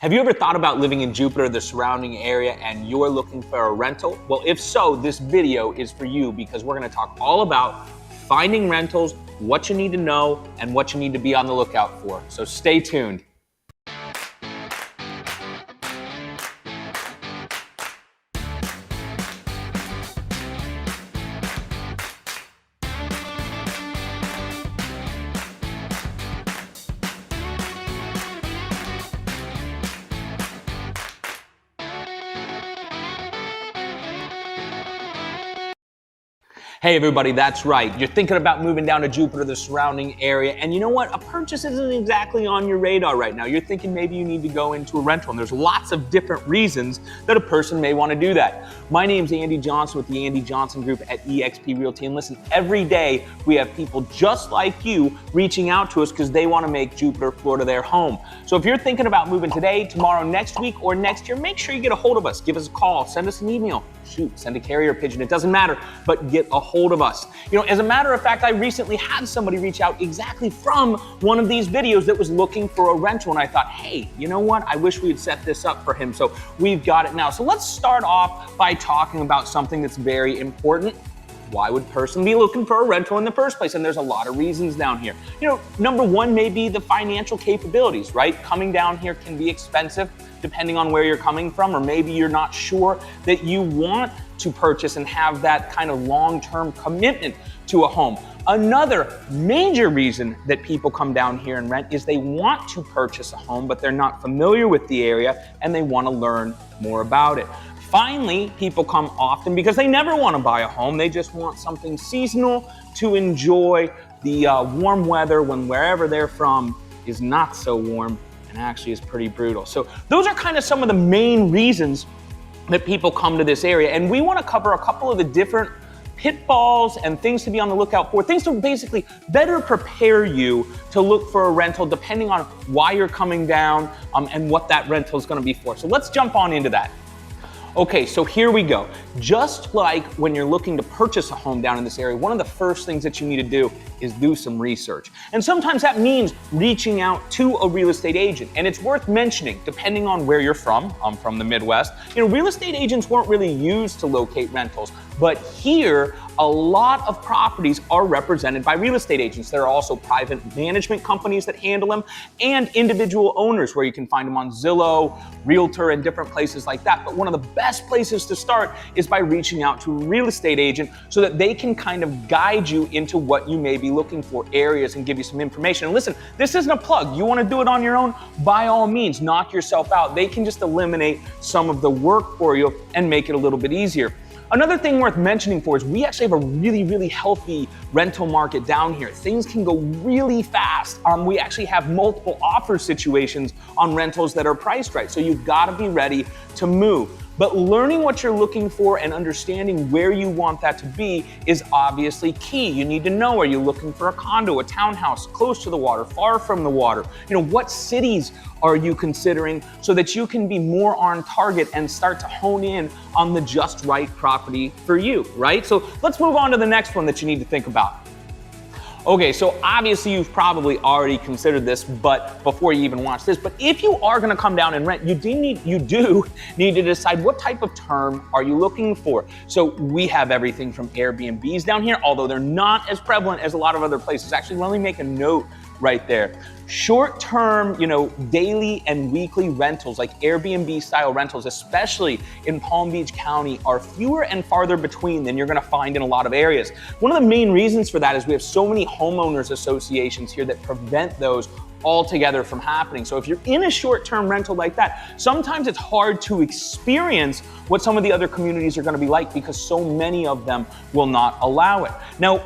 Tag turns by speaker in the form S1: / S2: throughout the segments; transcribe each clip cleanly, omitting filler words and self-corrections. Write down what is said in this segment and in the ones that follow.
S1: Have you ever thought about living in Jupiter, the surrounding area, and you're looking for a rental? Well, if so, this video is for you because we're going to talk all about finding rentals, what you need to know, and what you need to be on the lookout for. So stay tuned. Hey everybody, that's right. You're thinking about moving down to Jupiter, the surrounding area, and you know what? A purchase isn't exactly on your radar right now. You're thinking maybe you need to go into a rental, and there's lots of different reasons that a person may want to do that. My name's Andy Johnson with the Andy Johnson Group at eXp Realty, and listen, every day we have people just like you reaching out to us because they want to make Jupiter, Florida their home. So if you're thinking about moving today, tomorrow, next week, or next year, make sure you get a hold of us. Give us a call, send us an email, send a carrier pigeon, it doesn't matter, but get a hold of us. You know, as a matter of fact, I recently had somebody reach out exactly from one of these videos that was looking for a rental, and I thought, hey, you know what? I wish we had set this up for him, so we've got it now. So let's start off by talking about something that's very important. Why would a person be looking for a rental in the first place? And there's a lot of reasons down here. You know, number one may be the financial capabilities, right? Coming down here can be expensive depending on where you're coming from, or maybe you're not sure that you want to purchase and have that kind of long-term commitment to a home. Another major reason that people come down here and rent is they want to purchase a home, but they're not familiar with the area and they want to learn more about it. Finally, people come often because they never want to buy a home. They just want something seasonal to enjoy the warm weather when wherever they're from is not so warm and actually is pretty brutal. So those are kind of some of the main reasons that people come to this area. And we want to cover a couple of the different pitfalls and things to be on the lookout for, things to basically better prepare you to look for a rental depending on why you're coming down and what that rental is going to be for. So let's jump on into that. Okay, so here we go. Just like when you're looking to purchase a home down in this area, one of the first things that you need to do is do some research. And sometimes that means reaching out to a real estate agent. And it's worth mentioning, depending on where you're from, I'm from the Midwest, you know, real estate agents weren't really used to locate rentals. But here, a lot of properties are represented by real estate agents. There are also private management companies that handle them and individual owners where you can find them on Zillow, Realtor, and different places like that. But one of the best places to start is by reaching out to a real estate agent so that they can kind of guide you into what you may be looking for, areas, and give you some information. And listen, this isn't a plug. You want to do it on your own? By all means, knock yourself out. They can just eliminate some of the work for you and make it a little bit easier. Another thing worth mentioning for is we actually have a really, really healthy rental market down here. Things can go really fast. We actually have multiple offer situations on rentals that are priced right. So you've got to be ready to move. But learning what you're looking for and understanding where you want that to be is obviously key. You need to know, are you looking for a condo, a townhouse, close to the water, far from the water? You know, what cities are you considering so that you can be more on target and start to hone in on the just right property for you, right? So let's move on to the next one that you need to think about. Okay, so obviously you've probably already considered this, but before you even watch this, but if you are gonna come down and rent, you do need to decide what type of term are you looking for. So we have everything from Airbnbs down here, although they're not as prevalent as a lot of other places. Actually, let me make a note right there. Short-term, you know, daily and weekly rentals, like Airbnb style rentals, especially in Palm Beach County, are fewer and farther between than you're gonna find in a lot of areas. One of the main reasons for that is we have so many homeowners associations here that prevent those altogether from happening. So if you're in a short-term rental like that, sometimes it's hard to experience what some of the other communities are gonna be like because so many of them will not allow it. Now,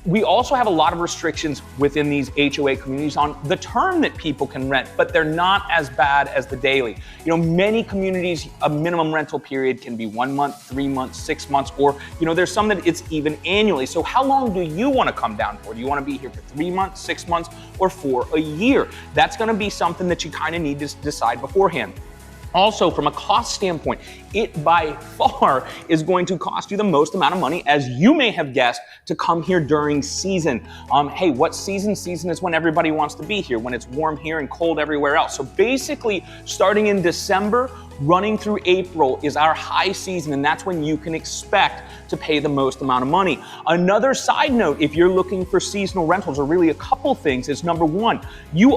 S1: we also have a lot of restrictions within these HOA communities on the term that people can rent, but they're not as bad as the daily. You know, many communities, a minimum rental period can be 1 month, 3 months, 6 months, or, you know, there's some that it's even annually. So how long do you want to come down for? Do you want to be here for 3 months, 6 months, or for a year? That's going to be something that you kind of need to decide beforehand. Also, from a cost standpoint, it by far is going to cost you the most amount of money, as you may have guessed, to come here during season. Hey, what season? Season is when everybody wants to be here, when it's warm here and cold everywhere else. So basically, starting in December, running through April is our high season, and that's when you can expect to pay the most amount of money. Another side note, if you're looking for seasonal rentals, or really a couple things, is number one,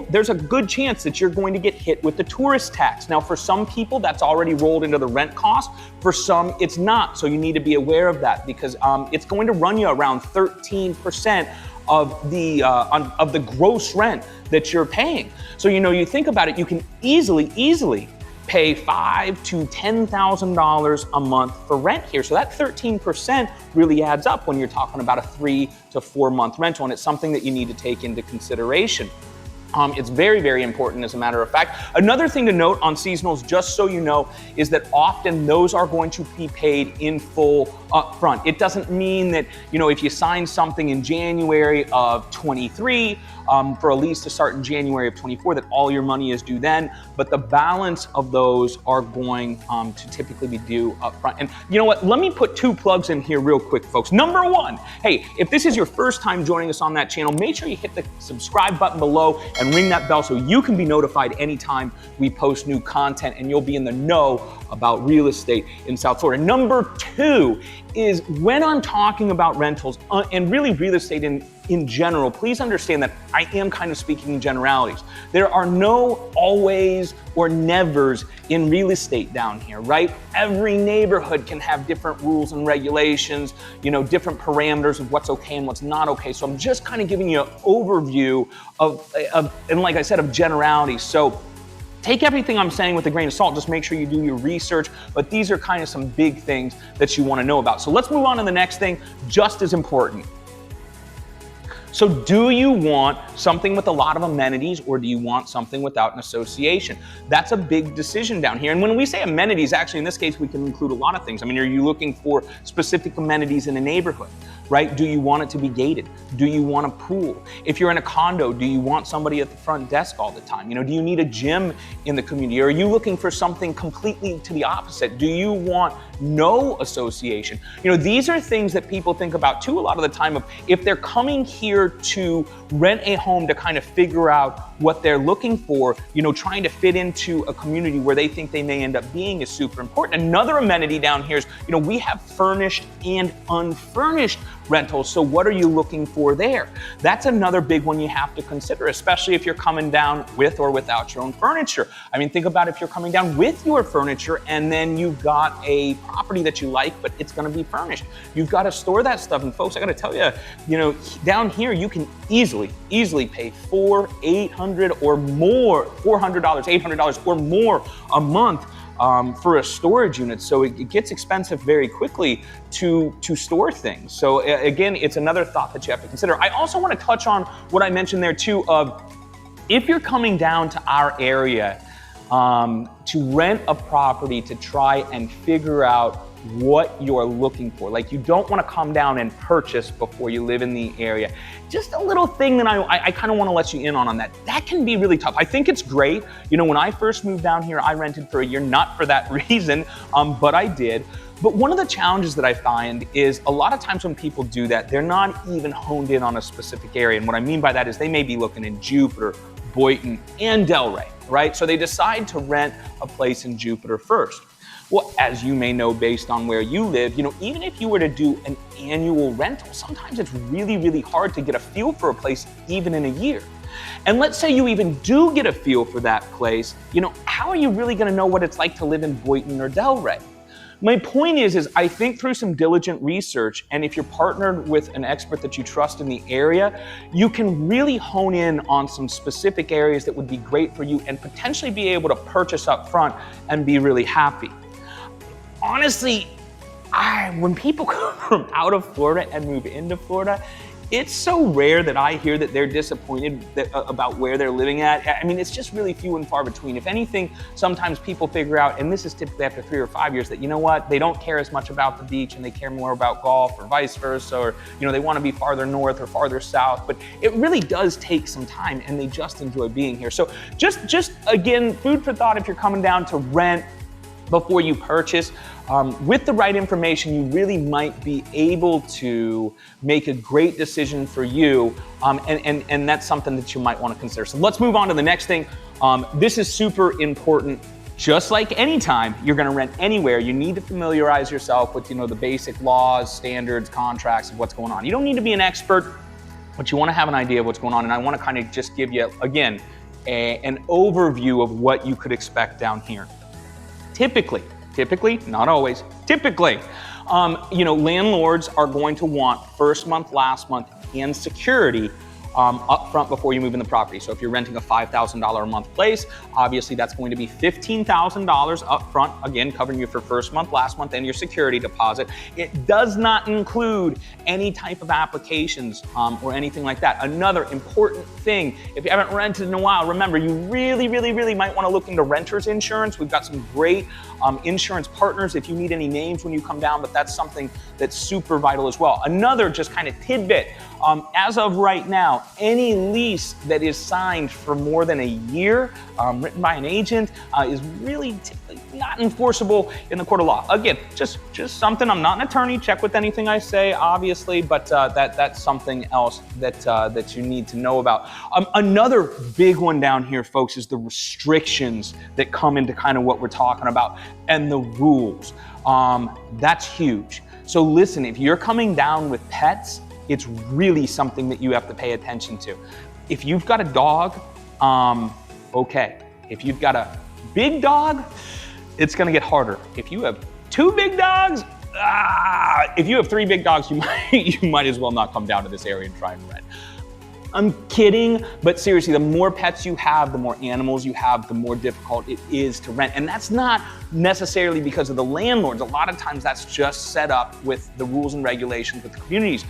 S1: there's a good chance that you're going to get hit with the tourist tax. Now, for some people, that's already rolled into the rent cost. For some, it's not. So you need to be aware of that, because it's going to run you around 13% of the gross rent that you're paying. So, you think about it, you can easily pay $5,000 to $10,000 a month for rent here. So that 13% really adds up when you're talking about a 3 to 4 month rental, and it's something that you need to take into consideration. It's very, very important, as a matter of fact. Another thing to note on seasonals, just so you know, is that often those are going to be paid in full up front. It doesn't mean that, if you sign something in January of 23 for a lease to start in January of 24, that all your money is due then, but the balance of those are going to typically be due up front. And you know what? Let me put 2 plugs in here real quick, folks. Number one, hey, if this is your first time joining us on that channel, make sure you hit the subscribe button below and ring that bell so you can be notified anytime we post new content, and you'll be in the know about real estate in South Florida. Number 2 is, when I'm talking about rentals and really real estate in general, please understand that I am kind of speaking in generalities. There are no always or nevers in real estate down here, right? Every neighborhood can have different rules and regulations, different parameters of what's okay and what's not okay. So I'm just kind of giving you an overview and like I said, of generalities. So take everything I'm saying with a grain of salt. Just make sure you do your research, but these are kind of some big things that you want to know about. So let's move on to the next thing, just as important. So do you want something with a lot of amenities, or do you want something without an association? That's a big decision down here. And when we say amenities, actually in this case, we can include a lot of things. I mean, are you looking for specific amenities in a neighborhood, right? Do you want it to be gated? Do you want a pool? If you're in a condo, do you want somebody at the front desk all the time? Do you need a gym in the community? Or are you looking for something completely to the opposite? Do you want no association? These are things that people think about too a lot of the time, of if they're coming here to rent a home to kind of figure out what they're looking for, trying to fit into a community where they think they may end up being, is super important. Another amenity down here is, we have furnished and unfurnished rentals. So what are you looking for there? That's another big one you have to consider, especially if you're coming down with or without your own furniture. I mean, think about if you're coming down with your furniture and then you've got a property that you like, but it's going to be furnished. You've got to store that stuff. And folks, I got to tell you, down here you can easily pay $400 or more $800 or more a month for a storage unit. So it gets expensive very quickly to store things. So again, it's another thought that you have to consider. I also want to touch on what I mentioned there too, of if you're coming down to our area to rent a property to try and figure out what you're looking for. Like, you don't want to come down and purchase before you live in the area. Just a little thing that I kind of want to let you in on that. That can be really tough. I think it's great. When I first moved down here, I rented for a year, not for that reason, but I did. But one of the challenges that I find is a lot of times when people do that, they're not even honed in on a specific area. And what I mean by that is they may be looking in Jupiter, Boynton, and Delray, right? So they decide to rent a place in Jupiter first. Well, as you may know, based on where you live, even if you were to do an annual rental, sometimes it's really, really hard to get a feel for a place even in a year. And let's say you even do get a feel for that place, how are you really going to know what it's like to live in Boynton or Delray? My point is I think through some diligent research, and if you're partnered with an expert that you trust in the area, you can really hone in on some specific areas that would be great for you and potentially be able to purchase up front and be really happy. Honestly, when people come from out of Florida and move into Florida, it's so rare that I hear that they're disappointed about where they're living at. I mean, it's just really few and far between. If anything, sometimes people figure out, and this is typically after 3 or 5 years, that you know what, they don't care as much about the beach and they care more about golf or vice versa, or they want to be farther north or farther south. But it really does take some time, and they just enjoy being here. So just again, food for thought if you're coming down to rent before you purchase. With the right information, you really might be able to make a great decision for you, and that's something that you might want to consider. So let's move on to the next thing. This is super important. Just like any time you're going to rent anywhere, you need to familiarize yourself with the basic laws, standards, contracts of what's going on. You don't need to be an expert, but you want to have an idea of what's going on. And I want to kind of just give you, again, an overview of what you could expect down here. Typically, not always, typically, landlords are going to want first month, last month, and security up front before you move in the property. So if you're renting a $5,000 a month place, obviously that's going to be $15,000 up front, again, covering you for first month, last month, and your security deposit. It does not include any type of applications or anything like that. Another important thing, if you haven't rented in a while, remember, you really might want to look into renter's insurance. We've got some great insurance partners if you need any names when you come down, but that's something that's super vital as well. Another just kind of tidbit, as of right now, any lease that is signed for more than a year, written by an agent, is really not enforceable in the court of law. Again, just something. I'm not an attorney. Check with anything I say, obviously, but that's something else that you need to know about. Another big one down here, folks, is the restrictions that come into kind of what we're talking about and the rules. That's huge. So listen, if you're coming down with pets, it's really something that you have to pay attention to. If you've got a dog, okay. If you've got a big dog, it's gonna get harder. If you have 2 big dogs, if you have 3 big dogs, you might as well not come down to this area and try and rent. I'm kidding, but seriously, the more pets you have, the more animals you have, the more difficult it is to rent. And that's not necessarily because of the landlords. A lot of times that's just set up with the rules and regulations with the communities.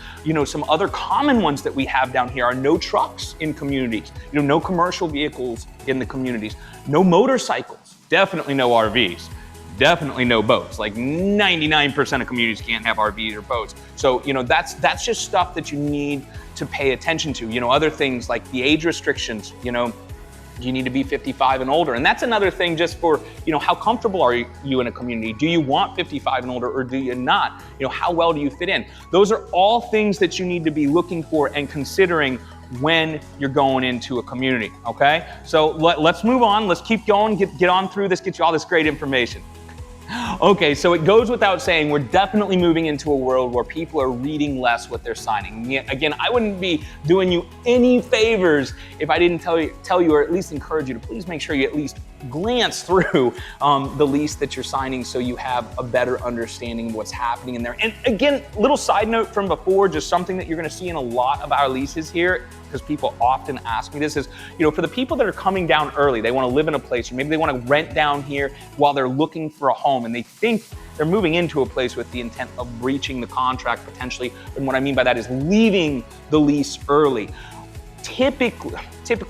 S1: Some other common ones that we have down here are no trucks in communities, no commercial vehicles in the communities, no motorcycles, definitely no RVs. Definitely no boats. Like 99% of communities can't have RVs or boats. So, that's just stuff that you need to pay attention to. Other things like the age restrictions, you need to be 55 and older. And that's another thing just for, how comfortable are you in a community? Do you want 55 and older or do you not? How well do you fit in? Those are all things that you need to be looking for and considering when you're going into a community, okay? So let's move on. Let's keep going, get on through this, get you all this great information. Okay, so it goes without saying, we're definitely moving into a world where people are reading less what they're signing. Again, I wouldn't be doing you any favors if I didn't tell you or at least encourage you to please make sure you at least glance through the lease that you're signing so you have a better understanding of what's happening in there. And again, little side note from before, just something that you're gonna see in a lot of our leases here, because people often ask me this, is, for the people that are coming down early, they want to live in a place, or maybe they want to rent down here while they're looking for a home, and they think they're moving into a place with the intent of breaching the contract potentially. And what I mean by that is leaving the lease early. Typical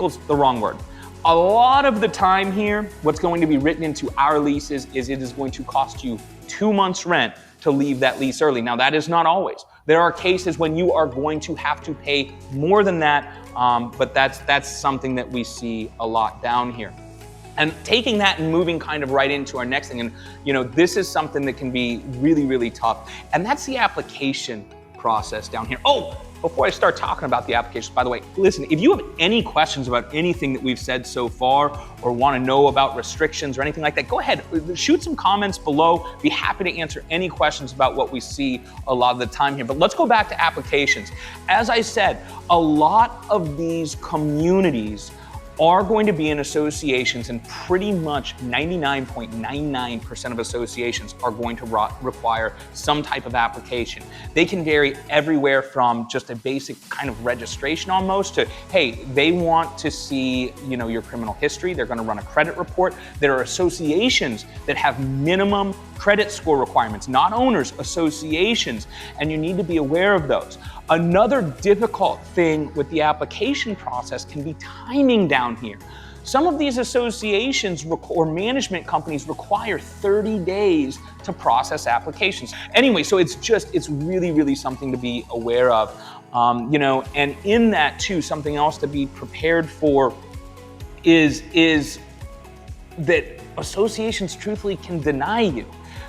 S1: is the wrong word. A lot of the time here, what's going to be written into our leases is it is going to cost you 2 months rent to leave that lease early. Now, that is not always. There are cases when you are going to have to pay more than that, but that's something that we see a lot down here. And taking that and moving kind of right into our next thing, and this is something that can be really tough, and that's the application process down here. Oh, before I start talking about the applications, by the way, listen, if you have any questions about anything that we've said so far or want to know about restrictions or anything like that, go ahead, shoot some comments below. Be happy to answer any questions about what we see a lot of the time here. But let's go back to applications. As I said, a lot of these communities are going to be in associations, and pretty much 99.99% of associations are going to require some type of application. They can vary everywhere from just a basic kind of registration almost to, hey, they want to see, your criminal history. They're going to run a credit report. There are associations that have minimum credit score requirements, not owners, associations, and you need to be aware of those. Another difficult thing with the application process can be timing down here. Some of these associations or management companies require 30 days to process applications. Anyway, so it's really, really something to be aware of. And in that too, something else to be prepared for is that associations truthfully can deny you.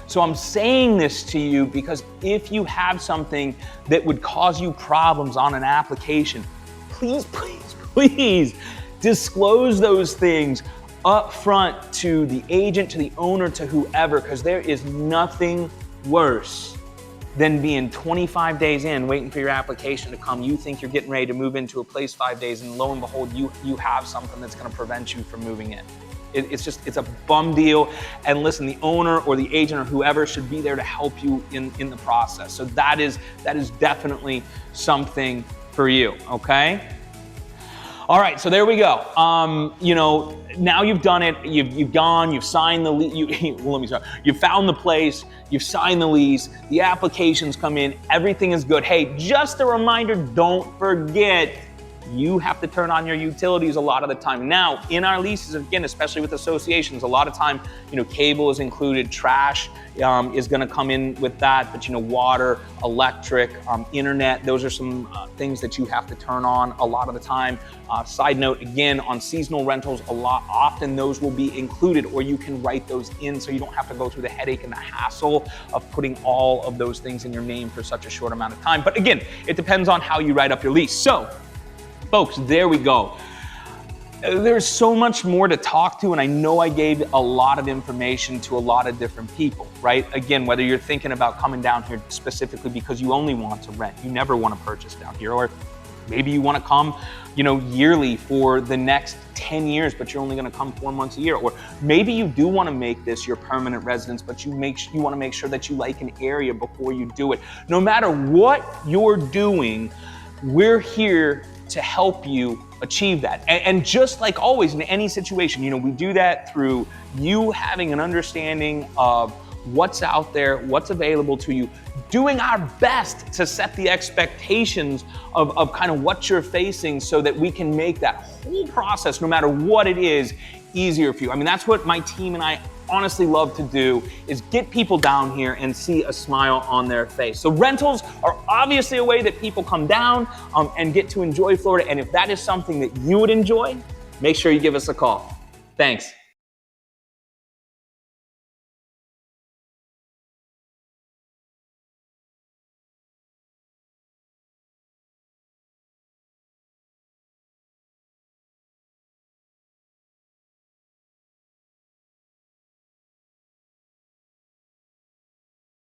S1: So I'm saying this to you because if you have something that would cause you problems on an application, please, please, please disclose those things up front to the agent, to the owner, to whoever, because there is nothing worse than being 25 days in, waiting for your application to come. You think you're getting ready to move into a place 5 days, and lo and behold, you have something that's gonna prevent you from moving in. It's a bum deal. And listen, the owner or the agent or whoever should be there to help you in the process. So that is definitely something for you, okay? All right, so there we go. Now you've done it. You've gone. You've signed the lease. You've found the place. You've signed the lease. The applications come in. Everything is good. Hey, just a reminder: don't forget, you have to turn on your utilities a lot of the time. Now, in our leases, again, especially with associations, a lot of time, cable is included, trash is gonna come in with that, but water, electric, internet, those are some things that you have to turn on a lot of the time. Side note, again, on seasonal rentals, often those will be included, or you can write those in so you don't have to go through the headache and the hassle of putting all of those things in your name for such a short amount of time. But again, it depends on how you write up your lease. So, folks, there we go. There's so much more to talk to, and I know I gave a lot of information to a lot of different people, right? Again, whether you're thinking about coming down here specifically because you only want to rent, you never want to purchase down here, or maybe you want to come, yearly for the next 10 years, but you're only going to come 4 months a year, or maybe you do want to make this your permanent residence, but you want to make sure that you like an area before you do it. No matter what you're doing, we're here to help you achieve that. And just like always in any situation, we do that through you having an understanding of what's out there, what's available to you, doing our best to set the expectations of kind of what you're facing so that we can make that whole process, no matter what it is, easier for you. I mean, that's what my team and I honestly love to do, is get people down here and see a smile on their face. So rentals are obviously a way that people come down and get to enjoy Florida. And if that is something that you would enjoy, make sure you give us a call. Thanks.